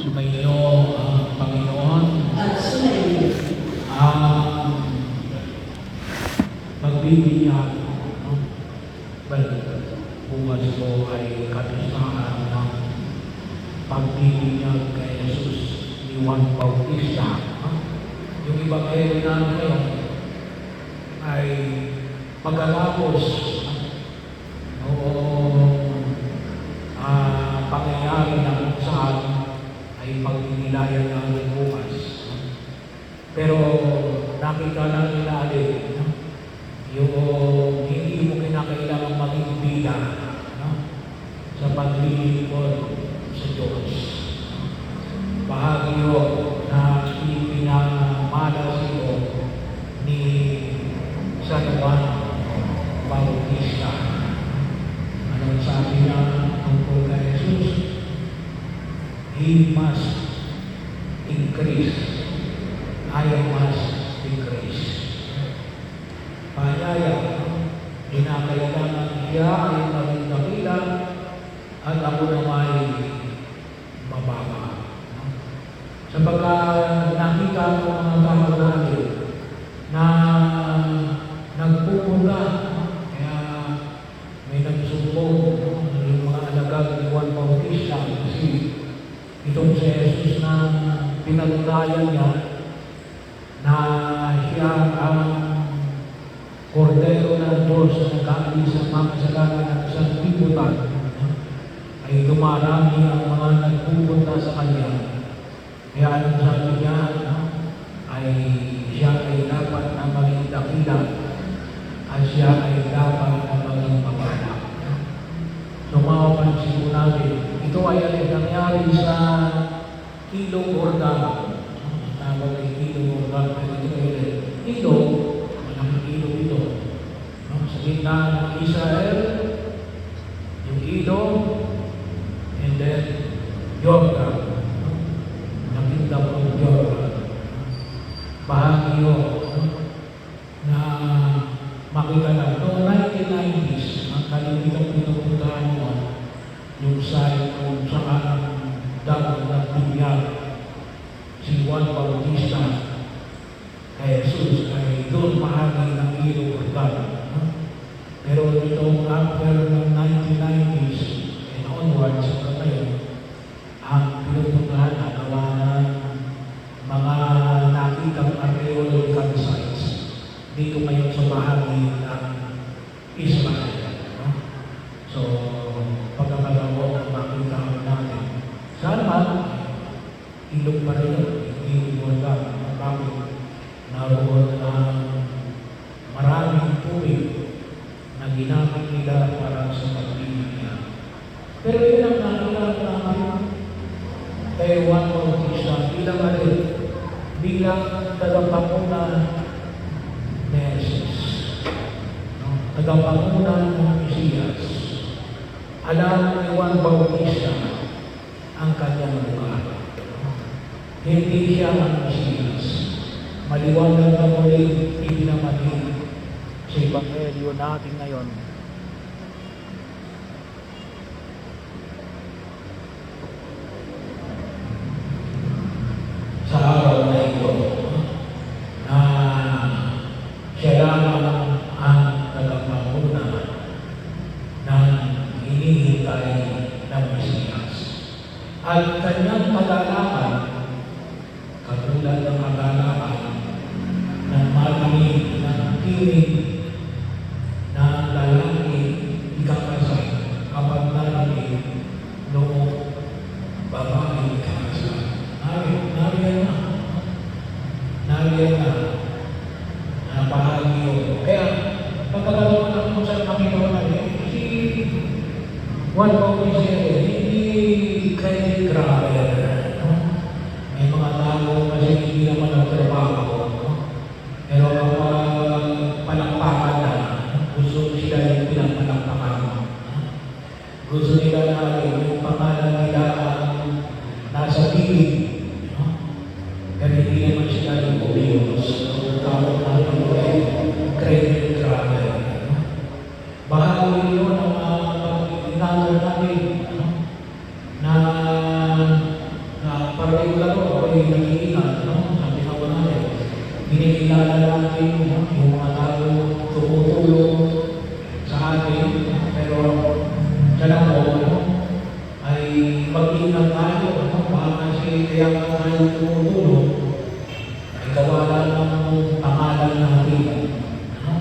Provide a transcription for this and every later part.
Sumainyo ang Panginoon. At sumainyo. Magbibigyan. Well, bukas ko ay kapisaan ng pagbibigyan kay Jesus ni Juan Bautista. Yung iba kayo namin ngayon ay pagkatapos pangyayari na kung saan ay pagdinilayan namin bukas. Pero nakita lang nila yung hindi mo kinakailangan maging bida sa paglilingkod sa Diyos. Bahagi yun na ipinamala siyo ni San Juan Bautista. Anong sabi niya tungkol kay Jesus? He must increase. I must decrease. Panyaya, kinakailangan siya ay maging dakila at ako naman ay mababa. Sapagkat nakita ko mga tao natin na nagpupunta, kaya may nagsumbong yung mga alagad ni Juan Bautista kasi itong si Jesus na pinaglayan niya na siya ang Kordero ng Diyos na nag-aalis sa mga kasalanan ng isang libutan, ay dumarami ang mga nagpupunta sa Kanya. Kaya anong sabi niya, ay siya ay dapat na maging dakila at siya ay dapat na maging mababa. So mapapansin po natin, ito ay nangyari sa Ilog Jordan. Tawag ay Ilog Jordan, pero ito ay ilog, malaking ilog ito. Sa gitna ng Israel, yung ilog, and then Jordan. Nakita mo yung Jordan. Bahagi yun na makita lang. Noong 1990s, ang kalimitang pinupuntahan mo yung site kung saan dapat nagbinyag si Juan Bautista kay Jesus ay doon mahagi ng Ilog Jordan. Pero itong after ng 1990s and onwards sa ngayon, ang pinupuntahan na gawa ng mga nakitang archaeological sites dito ngayon sa bahagi ng Israel. So, pagkakalawa ang makita natin. Saan man, ilog pa rin yun, Ilog Jordan. Bakit? Naroon ang maraming tubig na ginamit nila para sa pagbibigyan. Pero yun ang nakilala namin kay Juan Bautista bilang tagapanguna ni Jesus. Tagapanguna ng Mesiyas. Alam ni Juan Bautista ang kanyang lugar. Hindi siya ang Mesiyas. Maliwanag na muli ibinamahid sa Ebanghelyo natin ngayon. Sa araw na ito, na siya lamang ang tagapanguna ng hinihintay ng Mesiyas. At kanyang kagalakan, katulad ng kagalakan ng marinig ng tinig ng lalaki ikakasal kapag narinig noong babae ikakasal. Nariyan na bahagi yun. Kaya pagkagalaman natin kung saan Panginoon natin, si Juan Bautista hindi credit grabber. May mga tao kasi hindi naman nagtrabaho. Pero kapag palakpakan na, gusto sila yung pinagpalakpakan. Gusto nila na yung pangalan nila nasa piling. Pero hindi naman sila yung obvious. So, tawag natin ko ay credit grabber. Bahagi yun ang pag-inalo natin na particular ko, ako'y nag-iingat, no? Sabi nga wala kinikilala natin, no? Yung mga tao tumutulong sa atin, pero siya lang po, no? Ay mag-ingat tayo, no? Baka kasi kaya nga tayo tumutulong, ay kawala ng pangalan natin, no?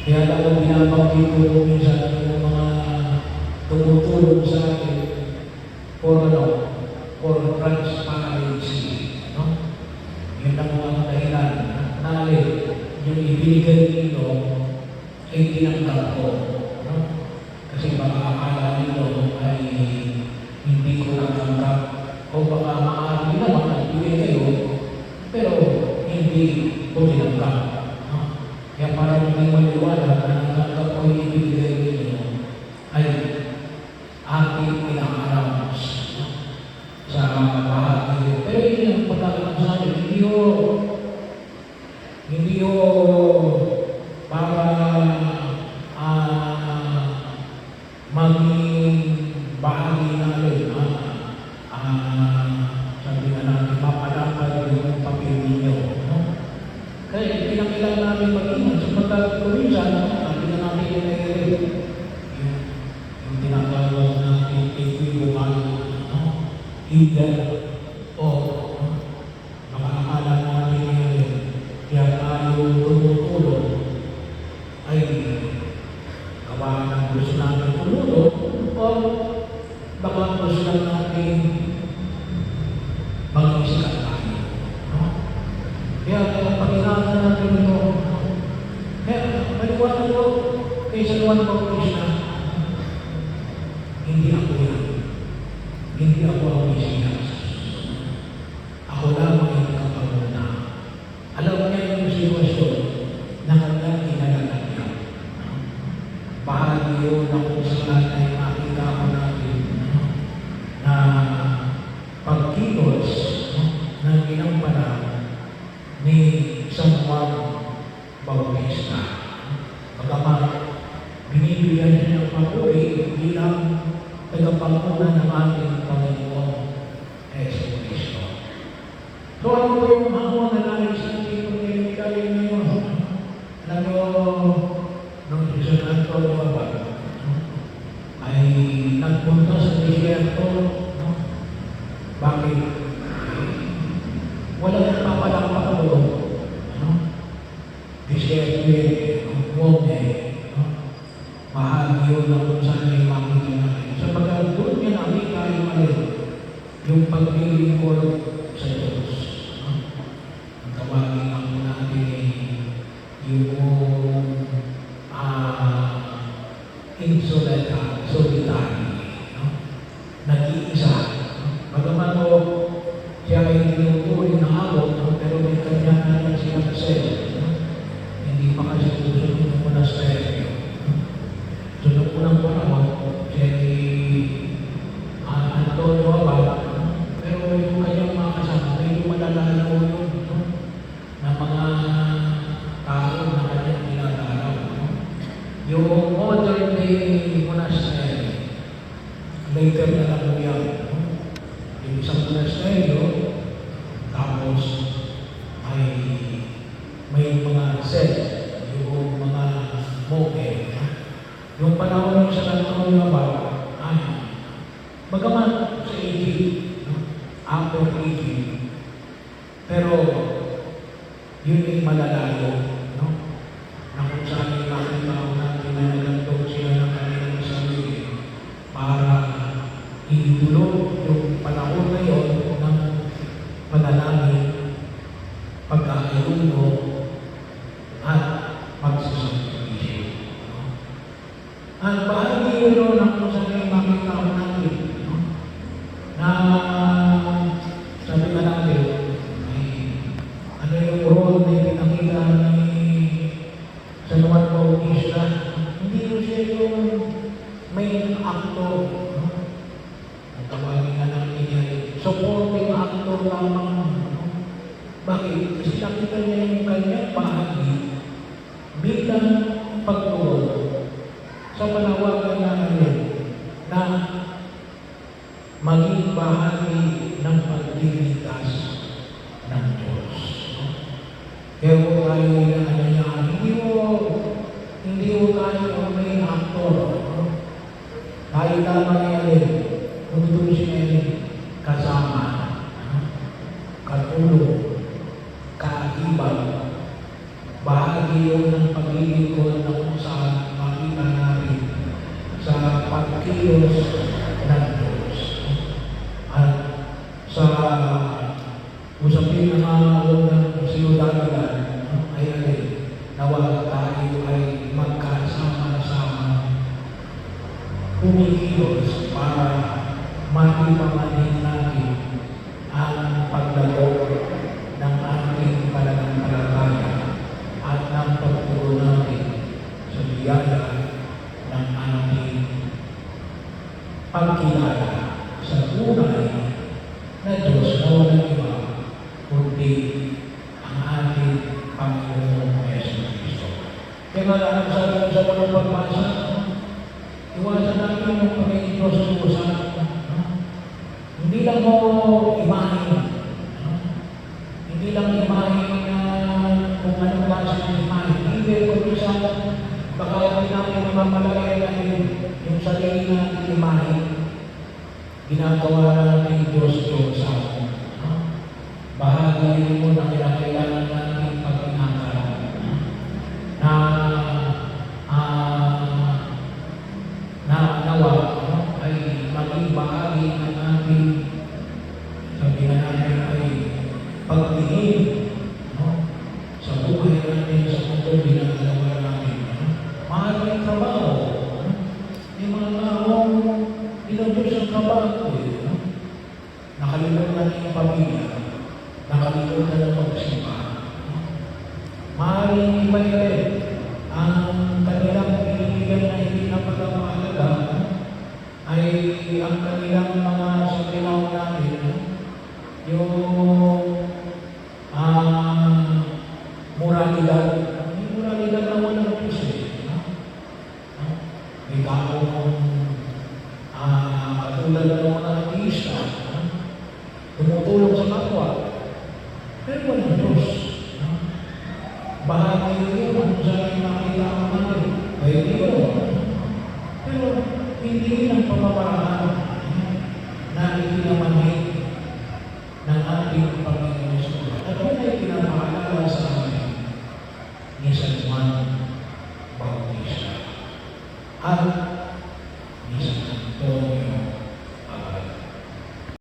Kaya lang ang binabanggit ko minsan yung mga tumutulong sa atin for transparency, no? Yun ang mga dahilan na yung ibigay nito ay tinanggap ko, no? Kasi baka akala nito ay hindi ko natanggap o baka maaari naman ang ibigay kayo pero hindi ko tinanggap, no? Kaya para hindi maliwala na natanggap ko yung ibigay nito ay aking pinaka-announce, no? Sa bahagi. Pero yun ang pagkakaroon sa akin, hindi yo para maging bahagi natin, sabi nga natin, mapalapad yung papel ninyo, no? Kaya pinakailangan namin mag-ingat sapagkat kuminsan, sabi nga natin yung tinatawag natin equivocal, no? Either o makakala natin ngayon kaya tayo tumutulong ay gawa ng gusto natin tumulong o baka gusto lang natin mag-isikat tayo, no? Kaya pag-ingatan natin ito, no? Kaya maliwanag ko kay San Juan Bautista, hindi ako yan. Hindi ako ang Mesiyas. Ako lamang ang kapanguna. Alam niya yung sitwasyon na kanyang inalagaan niya. Bahagi yun na kung saan ay makita ko natin na pagkilos ng ginampanan ni San Juan Bautista. Bagamat binibigyan niya ng papuri bilang tagapanguna ng ating Panginoon Jesucristo. So ano po yung hamon na nais natin kung nilagay ngayon? Alam nyo, nung si San Antonio Abad ay nagpunta sa disyerto, no? Bakit? Walang nagpapalakpak doon, no? Disyerto yun, huwag niya, no? Mahal yun na kung saan ay makita natin. Sapagkat doon niya nakita yung paglilingkod sa Diyos. No? Ang tawagin ako natin yung solitary, no? Nag-iisa. No? Bagaman mo siya ay tinutuloy na abot, no? Pero may kanya na sinapsel. No? Hindi pa kasi susunod ng monasteryo. So, nung unang panahon, siya ay Antonio Abad, pero yung kanyang mga kasama, medyo malalalaw yun, no? Na mga tao na kanyang nilalaraw. No? Yung modern day monastery, later na lang mo yan. No? Yung isang monasteryo, tapos ay may mga set, yung mga moke. Yung panahon ng San Antonio Abad, ay bagaman sa Egypt, no? After Egypt, pero yun ay malalayo, no? Na kung saan ay makita natin na nagandong sila ng kanilang sarili para ihulog yung panahon na yun ng panalangin, pagkakaluno, at magsasakripisyo. No? At bahagi yun ng kung saan ay makita natin, no? Na sabi nga natin, ay ano yung role na pinakita ni San Juan Bautista? Hindi mo siya yung main actor, no? Ang tawagin nga natin niya, supporting actor lamang, no? Bakit? Kasi nakita niya yung kanyang bahagi bilang pagtulong sa panawagan natin na maging bahagi ng paglilingkod ay ano niya, hindi mo tayo ang main actor. No? Tayo lamang yan tumutuloy siya kasama, katulong, kaakibat, bahagi yun ng paglilingkod na kung saan makita natin sa pagkilos ng Diyos. At sa usapin ng mga unang sinudadalan ay alin, nawa tayo ay magkasama-sama kumikilos para matipamanin natin ang paglago ng ating pananampalataya at ng pagturo natin sa biyaya ng ating pagkilala sa tunay na Diyos na walang iba kundi ang ating Panginoong Jesucristo. Kaya nga sabi sa mga pagbasa, iwasan natin yung Panginoon Diyos ng usapan. Hindi lang mo imahin. Hindi lang imahin na kung anong klase ng imahin. Hindi ko sa baka hindi namin mamalagay natin yung sarili natin imahin. Ginagawa natin Diyos sa atin. Bahagi mo na kailangan natin pag-inakal na nawa ay maging bahagi ng ating sabi na natin ay pagtingin sa buhay natin sa mundo ginagawa natin. Maraming trabaho. Yung mga taong inubos ang trabaho. Nakalimutan yung pamilya. Nakalimutan ang pagsimbahan. Maraming iba rin ang kanilang piniligan na hindi napagmahalaga ay ang kanilang mga sabihaw natin yung moralidad. Yung moralidad na walang Diyos may taong katulad ng mga artista tumutulong sa kapwa pero walang Diyos. Bahagi yun kung saan nakita ang natin. Pwede yun. Pero hindi yun ang pamamaraan